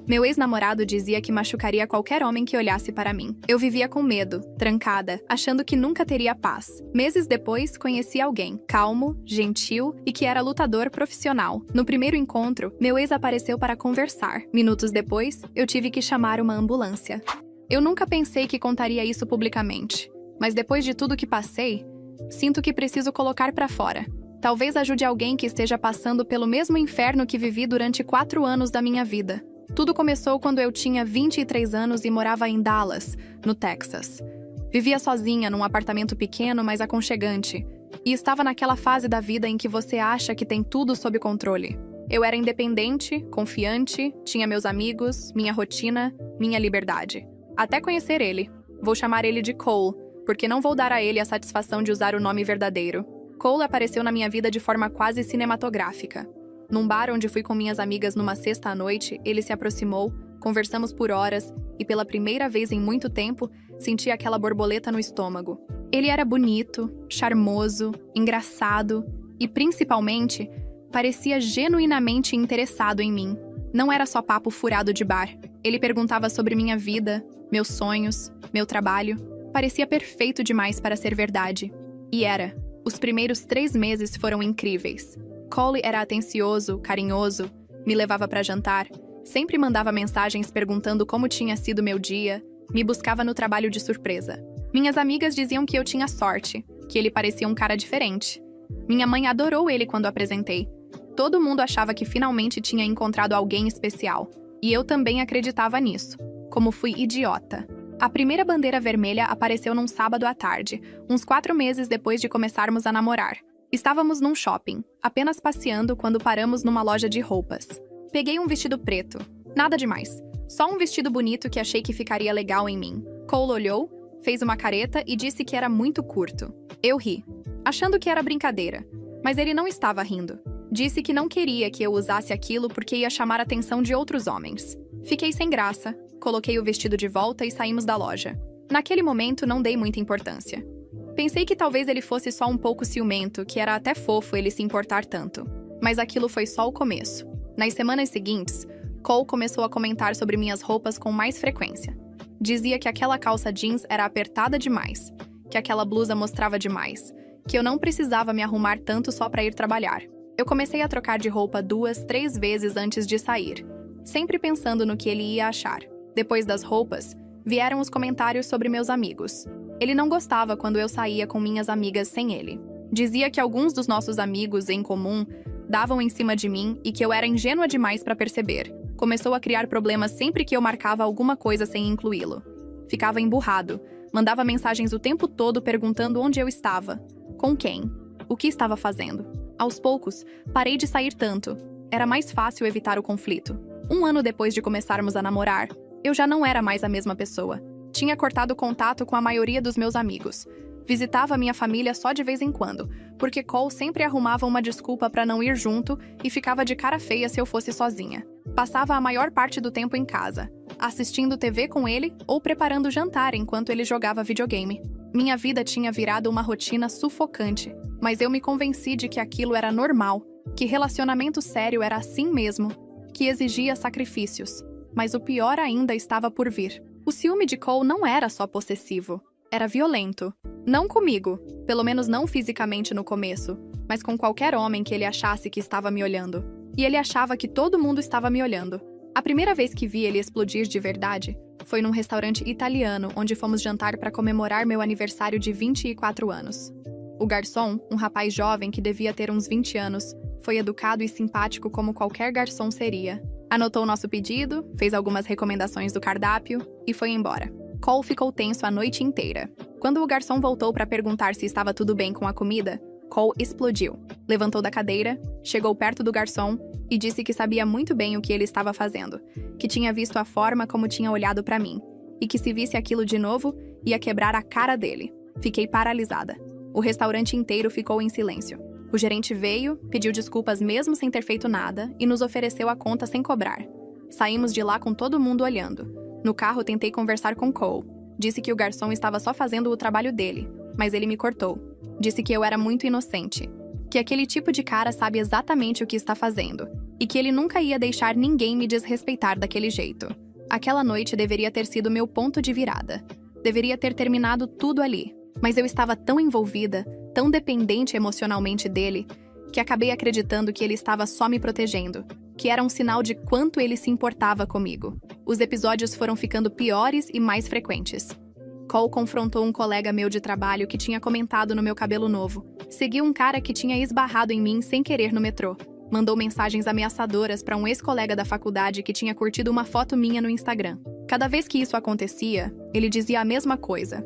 Meu ex-namorado dizia que machucaria qualquer homem que olhasse para mim. Eu vivia com medo, trancada, achando que nunca teria paz. Meses depois, conheci alguém, calmo, gentil e que era lutador profissional. No primeiro encontro, meu ex apareceu para conversar. Minutos depois, eu tive que chamar uma ambulância. Eu nunca pensei que contaria isso publicamente, mas depois de tudo que passei, sinto que preciso colocar para fora. Talvez ajude alguém que esteja passando pelo mesmo inferno que vivi durante 4 anos da minha vida. Tudo começou quando eu tinha 23 anos e morava em Dallas, no Texas. Vivia sozinha num apartamento pequeno, mas aconchegante, e estava naquela fase da vida em que você acha que tem tudo sob controle. Eu era independente, confiante, tinha meus amigos, minha rotina, minha liberdade. Até conhecer ele. Vou chamar ele de Cole, porque não vou dar a ele a satisfação de usar o nome verdadeiro. Cole apareceu na minha vida de forma quase cinematográfica. Num bar onde fui com minhas amigas numa sexta à noite, ele se aproximou, conversamos por horas e pela primeira vez em muito tempo, senti aquela borboleta no estômago. Ele era bonito, charmoso, engraçado e, principalmente, parecia genuinamente interessado em mim. Não era só papo furado de bar. Ele perguntava sobre minha vida, meus sonhos, meu trabalho. Parecia perfeito demais para ser verdade. E era. Os primeiros 3 meses foram incríveis. Cole era atencioso, carinhoso, me levava para jantar, sempre mandava mensagens perguntando como tinha sido meu dia, me buscava no trabalho de surpresa. Minhas amigas diziam que eu tinha sorte, que ele parecia um cara diferente. Minha mãe adorou ele quando apresentei. Todo mundo achava que finalmente tinha encontrado alguém especial. E eu também acreditava nisso. Como fui idiota. A primeira bandeira vermelha apareceu num sábado à tarde, uns 4 meses depois de começarmos a namorar. Estávamos num shopping, apenas passeando quando paramos numa loja de roupas. Peguei um vestido preto. Nada demais. Só um vestido bonito que achei que ficaria legal em mim. Cole olhou, fez uma careta e disse que era muito curto. Eu ri, achando que era brincadeira. Mas ele não estava rindo. Disse que não queria que eu usasse aquilo porque ia chamar a atenção de outros homens. Fiquei sem graça, coloquei o vestido de volta e saímos da loja. Naquele momento, não dei muita importância. Pensei que talvez ele fosse só um pouco ciumento, que era até fofo ele se importar tanto. Mas aquilo foi só o começo. Nas semanas seguintes, Cole começou a comentar sobre minhas roupas com mais frequência. Dizia que aquela calça jeans era apertada demais, que aquela blusa mostrava demais, que eu não precisava me arrumar tanto só para ir trabalhar. Eu comecei a trocar de roupa 2, 3 vezes antes de sair, sempre pensando no que ele ia achar. Depois das roupas, vieram os comentários sobre meus amigos. Ele não gostava quando eu saía com minhas amigas sem ele. Dizia que alguns dos nossos amigos em comum davam em cima de mim e que eu era ingênua demais para perceber. Começou a criar problemas sempre que eu marcava alguma coisa sem incluí-lo. Ficava emburrado, mandava mensagens o tempo todo perguntando onde eu estava, com quem, o que estava fazendo. Aos poucos, parei de sair tanto. Era mais fácil evitar o conflito. 1 ano depois de começarmos a namorar, eu já não era mais a mesma pessoa. Tinha cortado contato com a maioria dos meus amigos. Visitava minha família só de vez em quando, porque Cole sempre arrumava uma desculpa para não ir junto e ficava de cara feia se eu fosse sozinha. Passava a maior parte do tempo em casa, assistindo TV com ele ou preparando jantar enquanto ele jogava videogame. Minha vida tinha virado uma rotina sufocante, mas eu me convenci de que aquilo era normal, que relacionamento sério era assim mesmo, que exigia sacrifícios. Mas o pior ainda estava por vir. O ciúme de Cole não era só possessivo, era violento. Não comigo, pelo menos não fisicamente no começo, mas com qualquer homem que ele achasse que estava me olhando. E ele achava que todo mundo estava me olhando. A primeira vez que vi ele explodir de verdade foi num restaurante italiano onde fomos jantar para comemorar meu aniversário de 24 anos. O garçom, um rapaz jovem que devia ter uns 20 anos, foi educado e simpático como qualquer garçom seria. Anotou nosso pedido, fez algumas recomendações do cardápio e foi embora. Cole ficou tenso a noite inteira. Quando o garçom voltou para perguntar se estava tudo bem com a comida, Cole explodiu. Levantou da cadeira, chegou perto do garçom e disse que sabia muito bem o que ele estava fazendo, que tinha visto a forma como tinha olhado para mim, e que se visse aquilo de novo, ia quebrar a cara dele. Fiquei paralisada. O restaurante inteiro ficou em silêncio. O gerente veio, pediu desculpas mesmo sem ter feito nada e nos ofereceu a conta sem cobrar. Saímos de lá com todo mundo olhando. No carro tentei conversar com Cole. Disse que o garçom estava só fazendo o trabalho dele, mas ele me cortou. Disse que eu era muito inocente, que aquele tipo de cara sabe exatamente o que está fazendo, e que ele nunca ia deixar ninguém me desrespeitar daquele jeito. Aquela noite deveria ter sido meu ponto de virada. Deveria ter terminado tudo ali. Mas eu estava tão envolvida, tão dependente emocionalmente dele, que acabei acreditando que ele estava só me protegendo, que era um sinal de quanto ele se importava comigo. Os episódios foram ficando piores e mais frequentes. Cole confrontou um colega meu de trabalho que tinha comentado no meu cabelo novo. Seguiu um cara que tinha esbarrado em mim sem querer no metrô. Mandou mensagens ameaçadoras para um ex-colega da faculdade que tinha curtido uma foto minha no Instagram. Cada vez que isso acontecia, ele dizia a mesma coisa.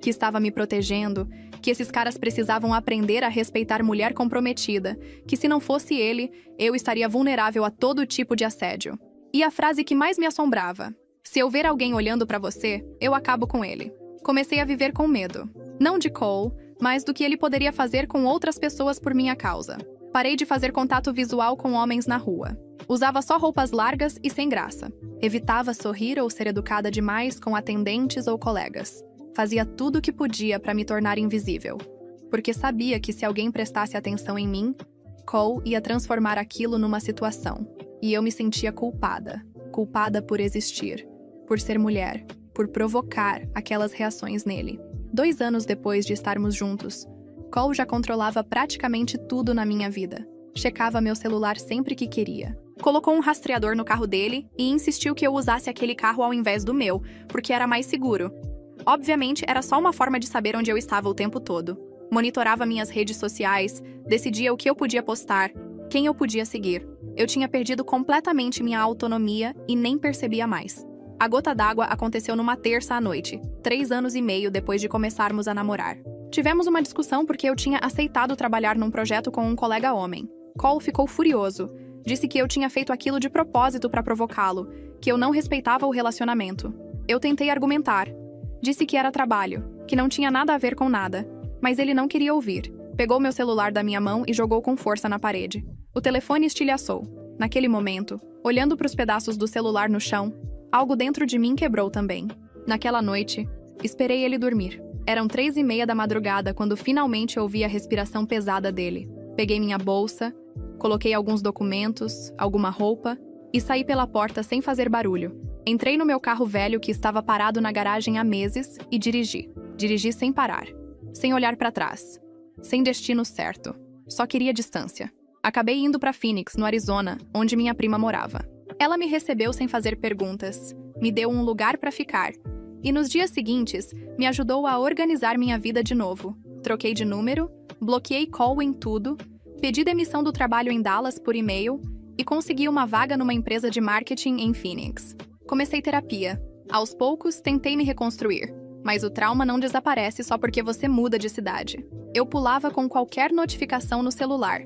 Que estava me protegendo, que esses caras precisavam aprender a respeitar mulher comprometida, que se não fosse ele, eu estaria vulnerável a todo tipo de assédio. E a frase que mais me assombrava: se eu ver alguém olhando pra você, eu acabo com ele. Comecei a viver com medo. Não de Cole, mas do que ele poderia fazer com outras pessoas por minha causa. Parei de fazer contato visual com homens na rua. Usava só roupas largas e sem graça. Evitava sorrir ou ser educada demais com atendentes ou colegas. Fazia tudo o que podia para me tornar invisível. Porque sabia que se alguém prestasse atenção em mim, Cole ia transformar aquilo numa situação. E eu me sentia culpada. Culpada por existir. Por ser mulher. Por provocar aquelas reações nele. 2 anos depois de estarmos juntos, Cole já controlava praticamente tudo na minha vida. Checava meu celular sempre que queria. Colocou um rastreador no carro dele e insistiu que eu usasse aquele carro ao invés do meu, porque era mais seguro. Obviamente, era só uma forma de saber onde eu estava o tempo todo. Monitorava minhas redes sociais, decidia o que eu podia postar, quem eu podia seguir. Eu tinha perdido completamente minha autonomia e nem percebia mais. A gota d'água aconteceu numa terça à noite, 3 anos e meio depois de começarmos a namorar. Tivemos uma discussão porque eu tinha aceitado trabalhar num projeto com um colega homem. Cole ficou furioso. Disse que eu tinha feito aquilo de propósito para provocá-lo, que eu não respeitava o relacionamento. Eu tentei argumentar. Disse que era trabalho, que não tinha nada a ver com nada, mas ele não queria ouvir. Pegou meu celular da minha mão e jogou com força na parede. O telefone estilhaçou. Naquele momento, olhando para os pedaços do celular no chão, algo dentro de mim quebrou também. Naquela noite, esperei ele dormir. Eram 3:30 da madrugada quando finalmente ouvi a respiração pesada dele. Peguei minha bolsa, coloquei alguns documentos, alguma roupa e saí pela porta sem fazer barulho. Entrei no meu carro velho que estava parado na garagem há meses e dirigi. Dirigi sem parar, sem olhar para trás, sem destino certo. Só queria distância. Acabei indo para Phoenix, no Arizona, onde minha prima morava. Ela me recebeu sem fazer perguntas, me deu um lugar para ficar e nos dias seguintes me ajudou a organizar minha vida de novo. Troquei de número, bloqueei Cole em tudo, pedi demissão do trabalho em Dallas por e-mail e consegui uma vaga numa empresa de marketing em Phoenix. Comecei terapia. Aos poucos, tentei me reconstruir. Mas o trauma não desaparece só porque você muda de cidade. Eu pulava com qualquer notificação no celular,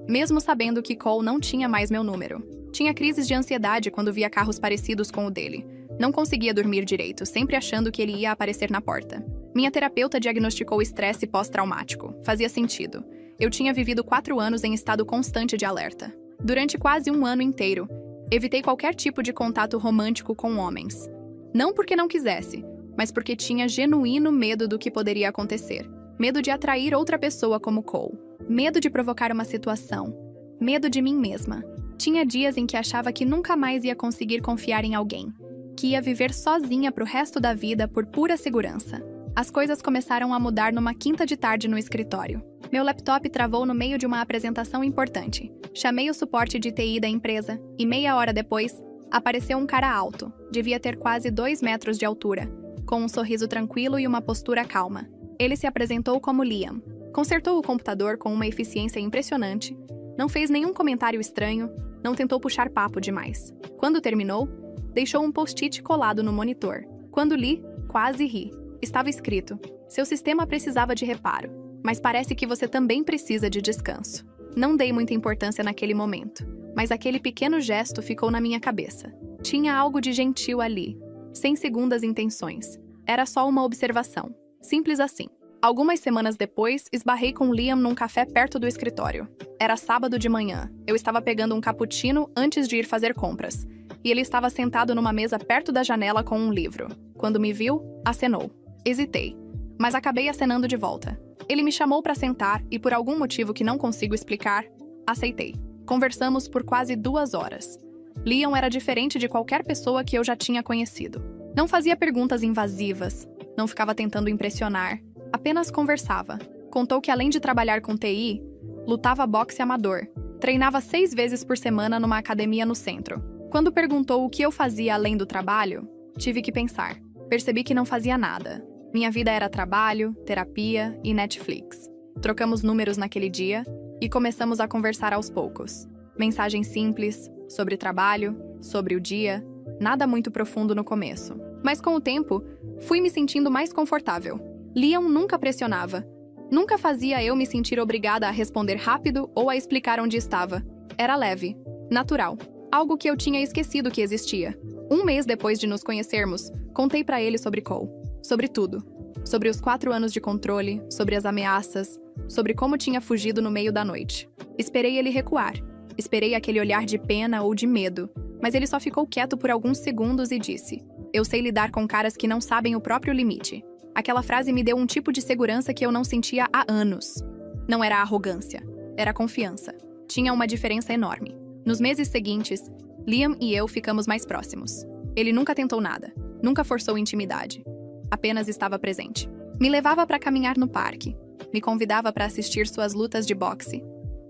mesmo sabendo que Cole não tinha mais meu número. Tinha crises de ansiedade quando via carros parecidos com o dele. Não conseguia dormir direito, sempre achando que ele ia aparecer na porta. Minha terapeuta diagnosticou estresse pós-traumático. Fazia sentido. Eu tinha vivido 4 anos em estado constante de alerta. Durante quase 1 ano inteiro, evitei qualquer tipo de contato romântico com homens. Não porque não quisesse, mas porque tinha genuíno medo do que poderia acontecer. Medo de atrair outra pessoa como Cole. Medo de provocar uma situação. Medo de mim mesma. Tinha dias em que achava que nunca mais ia conseguir confiar em alguém. Que ia viver sozinha pro resto da vida por pura segurança. As coisas começaram a mudar numa quinta de tarde no escritório. Meu laptop travou no meio de uma apresentação importante. Chamei o suporte de TI da empresa e meia hora depois, apareceu um cara alto. Devia ter quase 2 metros de altura, com um sorriso tranquilo e uma postura calma. Ele se apresentou como Liam. Consertou o computador com uma eficiência impressionante, não fez nenhum comentário estranho, não tentou puxar papo demais. Quando terminou, deixou um post-it colado no monitor. Quando li, quase ri. Estava escrito: seu sistema precisava de reparo, mas parece que você também precisa de descanso. Não dei muita importância naquele momento, mas aquele pequeno gesto ficou na minha cabeça. Tinha algo de gentil ali, sem segundas intenções. Era só uma observação. Simples assim. Algumas semanas depois, esbarrei com Liam num café perto do escritório. Era sábado de manhã. Eu estava pegando um cappuccino antes de ir fazer compras, e ele estava sentado numa mesa perto da janela com um livro. Quando me viu, acenou. Hesitei, mas acabei acenando de volta. Ele me chamou para sentar e, por algum motivo que não consigo explicar, aceitei. Conversamos por quase 2 horas. Liam era diferente de qualquer pessoa que eu já tinha conhecido. Não fazia perguntas invasivas, não ficava tentando impressionar, apenas conversava. Contou que além de trabalhar com TI, lutava boxe amador. Treinava 6 vezes por semana numa academia no centro. Quando perguntou o que eu fazia além do trabalho, tive que pensar. Percebi que não fazia nada. Minha vida era trabalho, terapia e Netflix. Trocamos números naquele dia e começamos a conversar aos poucos. Mensagens simples, sobre trabalho, sobre o dia, nada muito profundo no começo. Mas com o tempo, fui me sentindo mais confortável. Liam nunca pressionava. Nunca fazia eu me sentir obrigada a responder rápido ou a explicar onde estava. Era leve, natural, algo que eu tinha esquecido que existia. 1 mês depois de nos conhecermos, contei pra ele sobre Cole. Sobre tudo. Sobre os 4 anos de controle, sobre as ameaças, sobre como tinha fugido no meio da noite. Esperei ele recuar. Esperei aquele olhar de pena ou de medo, mas ele só ficou quieto por alguns segundos e disse: "Eu sei lidar com caras que não sabem o próprio limite." Aquela frase me deu um tipo de segurança que eu não sentia há anos. Não era arrogância, era confiança. Tinha uma diferença enorme. Nos meses seguintes, Liam e eu ficamos mais próximos. Ele nunca tentou nada, nunca forçou intimidade. Apenas estava presente. Me levava para caminhar no parque, me convidava para assistir suas lutas de boxe,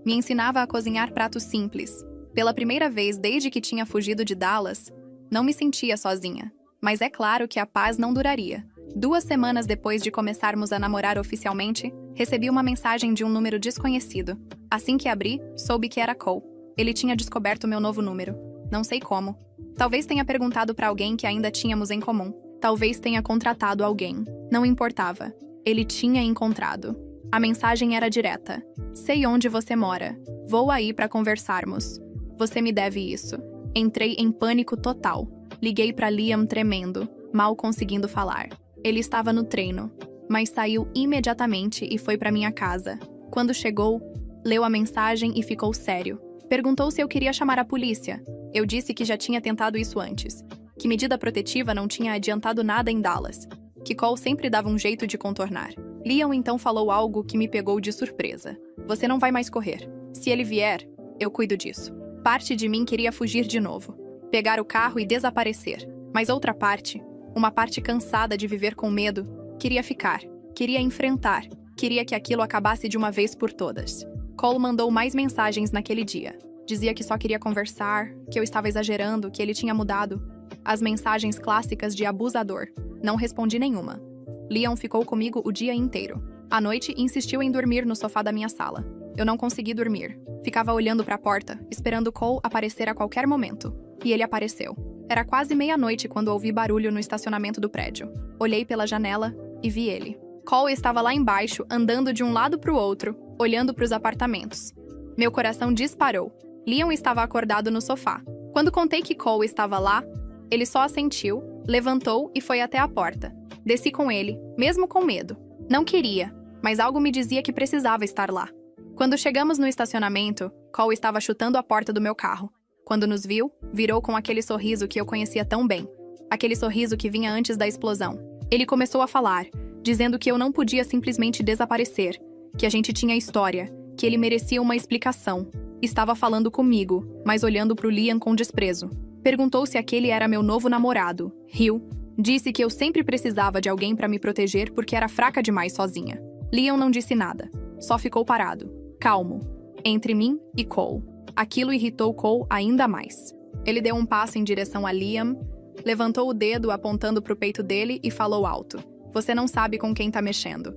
me ensinava a cozinhar pratos simples. Pela primeira vez desde que tinha fugido de Dallas, não me sentia sozinha. Mas é claro que a paz não duraria. 2 semanas depois de começarmos a namorar oficialmente, recebi uma mensagem de um número desconhecido. Assim que abri, soube que era Cole. Ele tinha descoberto meu novo número. Não sei como. Talvez tenha perguntado para alguém que ainda tínhamos em comum. Talvez tenha contratado alguém. Não importava. Ele tinha encontrado. A mensagem era direta. "Sei onde você mora. Vou aí para conversarmos. Você me deve isso." Entrei em pânico total. Liguei para Liam tremendo, mal conseguindo falar. Ele estava no treino, mas saiu imediatamente e foi para minha casa. Quando chegou, leu a mensagem e ficou sério. Perguntou se eu queria chamar a polícia. Eu disse que já tinha tentado isso antes, que medida protetiva não tinha adiantado nada em Dallas, que Cole sempre dava um jeito de contornar. Liam então falou algo que me pegou de surpresa. "Você não vai mais correr. Se ele vier, eu cuido disso." Parte de mim queria fugir de novo, pegar o carro e desaparecer. Mas outra parte, uma parte cansada de viver com medo, queria ficar, queria enfrentar, queria que aquilo acabasse de uma vez por todas. Cole mandou mais mensagens naquele dia. Dizia que só queria conversar, que eu estava exagerando, que ele tinha mudado. As mensagens clássicas de abusador. Não respondi nenhuma. Liam ficou comigo o dia inteiro. À noite, insistiu em dormir no sofá da minha sala. Eu não consegui dormir. Ficava olhando para a porta, esperando Cole aparecer a qualquer momento. E ele apareceu. Era quase meia-noite quando ouvi barulho no estacionamento do prédio. Olhei pela janela e vi ele. Cole estava lá embaixo, andando de um lado para o outro, olhando para os apartamentos. Meu coração disparou. Liam estava acordado no sofá. Quando contei que Cole estava lá, ele só assentiu, levantou e foi até a porta. Desci com ele, mesmo com medo. Não queria, mas algo me dizia que precisava estar lá. Quando chegamos no estacionamento, Cole estava chutando a porta do meu carro. Quando nos viu, virou com aquele sorriso que eu conhecia tão bem. Aquele sorriso que vinha antes da explosão. Ele começou a falar, dizendo que eu não podia simplesmente desaparecer, que a gente tinha história, que ele merecia uma explicação. Estava falando comigo, mas olhando para o Liam com desprezo. Perguntou se aquele era meu novo namorado. Riu. Disse que eu sempre precisava de alguém para me proteger porque era fraca demais sozinha. Liam não disse nada. Só ficou parado, calmo, entre mim e Cole. Aquilo irritou Cole ainda mais. Ele deu um passo em direção a Liam, levantou o dedo apontando para o peito dele e falou alto. "Você não sabe com quem tá mexendo.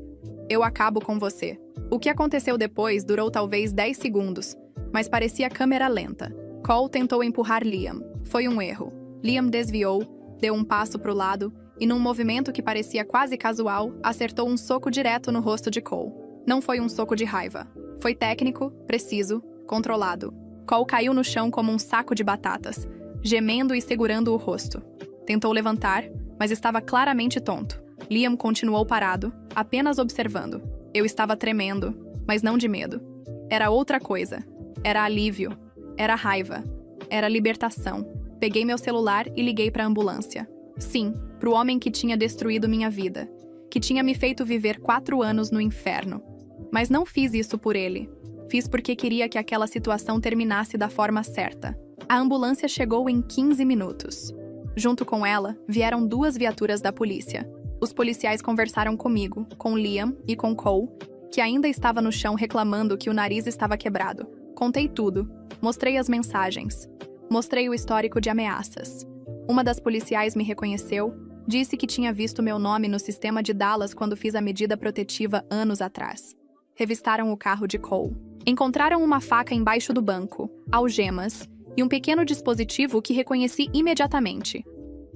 Eu acabo com você." O que aconteceu depois durou talvez 10 segundos, mas parecia câmera lenta. Cole tentou empurrar Liam. Foi um erro. Liam desviou, deu um passo para o lado e, num movimento que parecia quase casual, acertou um soco direto no rosto de Cole. Não foi um soco de raiva. Foi técnico, preciso, controlado. Cole caiu no chão como um saco de batatas, gemendo e segurando o rosto. Tentou levantar, mas estava claramente tonto. Liam continuou parado, apenas observando. Eu estava tremendo, mas não de medo. Era outra coisa. Era alívio. Era raiva. Era libertação. Peguei meu celular e liguei para a ambulância. Sim, para o homem que tinha destruído minha vida, que tinha me feito viver 4 anos no inferno. Mas não fiz isso por ele. Fiz porque queria que aquela situação terminasse da forma certa. A ambulância chegou em 15 minutos. Junto com ela, vieram 2 viaturas da polícia. Os policiais conversaram comigo, com Liam e com Cole, que ainda estava no chão reclamando que o nariz estava quebrado. Contei tudo. Mostrei as mensagens. Mostrei o histórico de ameaças. Uma das policiais me reconheceu, disse que tinha visto meu nome no sistema de Dallas quando fiz a medida protetiva anos atrás. Revistaram o carro de Cole. Encontraram uma faca embaixo do banco, algemas e um pequeno dispositivo que reconheci imediatamente.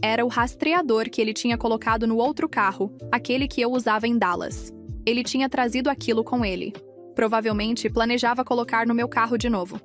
Era o rastreador que ele tinha colocado no outro carro, aquele que eu usava em Dallas. Ele tinha trazido aquilo com ele. Provavelmente planejava colocar no meu carro de novo.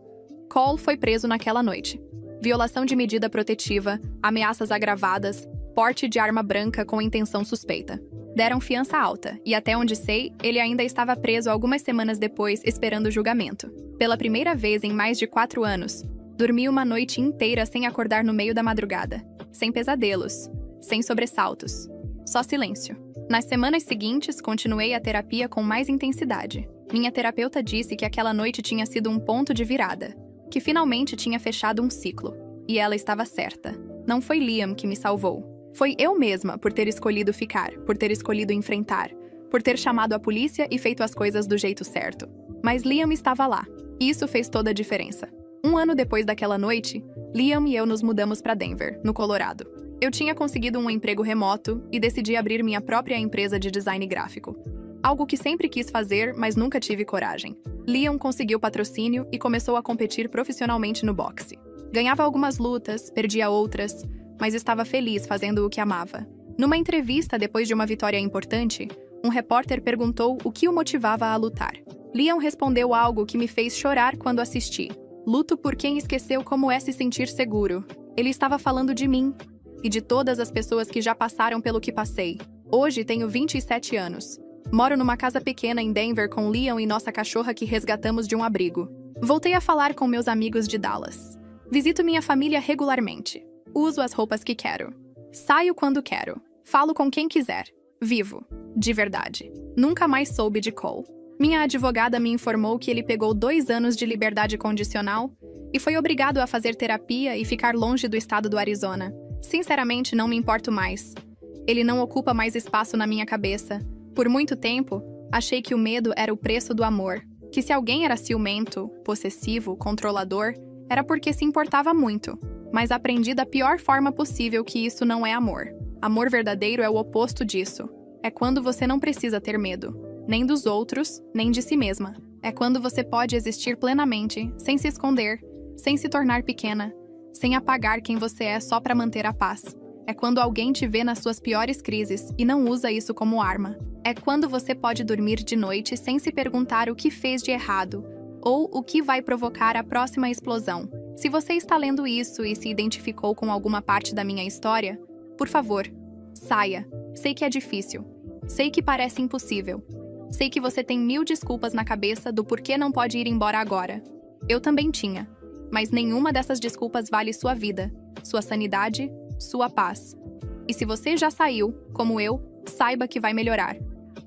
Cole foi preso naquela noite. Violação de medida protetiva, ameaças agravadas, porte de arma branca com intenção suspeita. Deram fiança alta, e até onde sei, ele ainda estava preso algumas semanas depois, esperando o julgamento. Pela primeira vez em mais de 4 anos, dormi uma noite inteira sem acordar no meio da madrugada. Sem pesadelos, sem sobressaltos. Só silêncio. Nas semanas seguintes, continuei a terapia com mais intensidade. Minha terapeuta disse que aquela noite tinha sido um ponto de virada, que finalmente tinha fechado um ciclo. E ela estava certa. Não foi Liam que me salvou. Foi eu mesma por ter escolhido ficar, por ter escolhido enfrentar, por ter chamado a polícia e feito as coisas do jeito certo. Mas Liam estava lá, e isso fez toda a diferença. 1 ano depois daquela noite, Liam e eu nos mudamos para Denver, no Colorado. Eu tinha conseguido um emprego remoto e decidi abrir minha própria empresa de design gráfico. Algo que sempre quis fazer, mas nunca tive coragem. Liam conseguiu patrocínio e começou a competir profissionalmente no boxe. Ganhava algumas lutas, perdia outras, mas estava feliz fazendo o que amava. Numa entrevista depois de uma vitória importante, um repórter perguntou o que o motivava a lutar. Liam respondeu algo que me fez chorar quando assisti. Luto por quem esqueceu como é se sentir seguro. Ele estava falando de mim e de todas as pessoas que já passaram pelo que passei. Hoje tenho 27 anos. Moro numa casa pequena em Denver com Liam e nossa cachorra que resgatamos de um abrigo. Voltei a falar com meus amigos de Dallas. Visito minha família regularmente. Uso as roupas que quero. Saio quando quero. Falo com quem quiser. Vivo. De verdade. Nunca mais soube de Cole. Minha advogada me informou que ele pegou 2 anos de liberdade condicional e foi obrigado a fazer terapia e ficar longe do estado do Arizona. Sinceramente, não me importo mais. Ele não ocupa mais espaço na minha cabeça. Por muito tempo, achei que o medo era o preço do amor. Que se alguém era ciumento, possessivo, controlador, era porque se importava muito. Mas aprendi da pior forma possível que isso não é amor. Amor verdadeiro é o oposto disso. É quando você não precisa ter medo, nem dos outros, nem de si mesma. É quando você pode existir plenamente, sem se esconder, sem se tornar pequena, sem apagar quem você é só para manter a paz. É quando alguém te vê nas suas piores crises e não usa isso como arma. É quando você pode dormir de noite sem se perguntar o que fez de errado ou o que vai provocar a próxima explosão. Se você está lendo isso e se identificou com alguma parte da minha história, por favor, saia. Sei que é difícil. Sei que parece impossível. Sei que você tem 1000 desculpas na cabeça do porquê não pode ir embora agora. Eu também tinha. Mas nenhuma dessas desculpas vale sua vida, sua sanidade, sua paz. E se você já saiu, como eu, saiba que vai melhorar.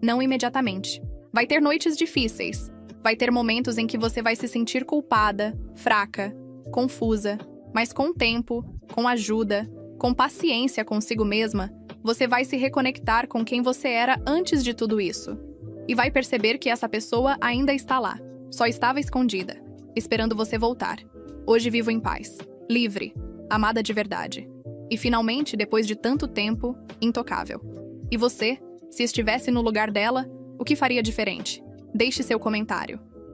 Não imediatamente. Vai ter noites difíceis. Vai ter momentos em que você vai se sentir culpada, fraca, confusa. Mas com o tempo, com ajuda, com paciência consigo mesma, você vai se reconectar com quem você era antes de tudo isso. E vai perceber que essa pessoa ainda está lá. Só estava escondida, esperando você voltar. Hoje vivo em paz, livre, amada de verdade. E finalmente, depois de tanto tempo, intocável. E você, se estivesse no lugar dela, o que faria diferente? Deixe seu comentário.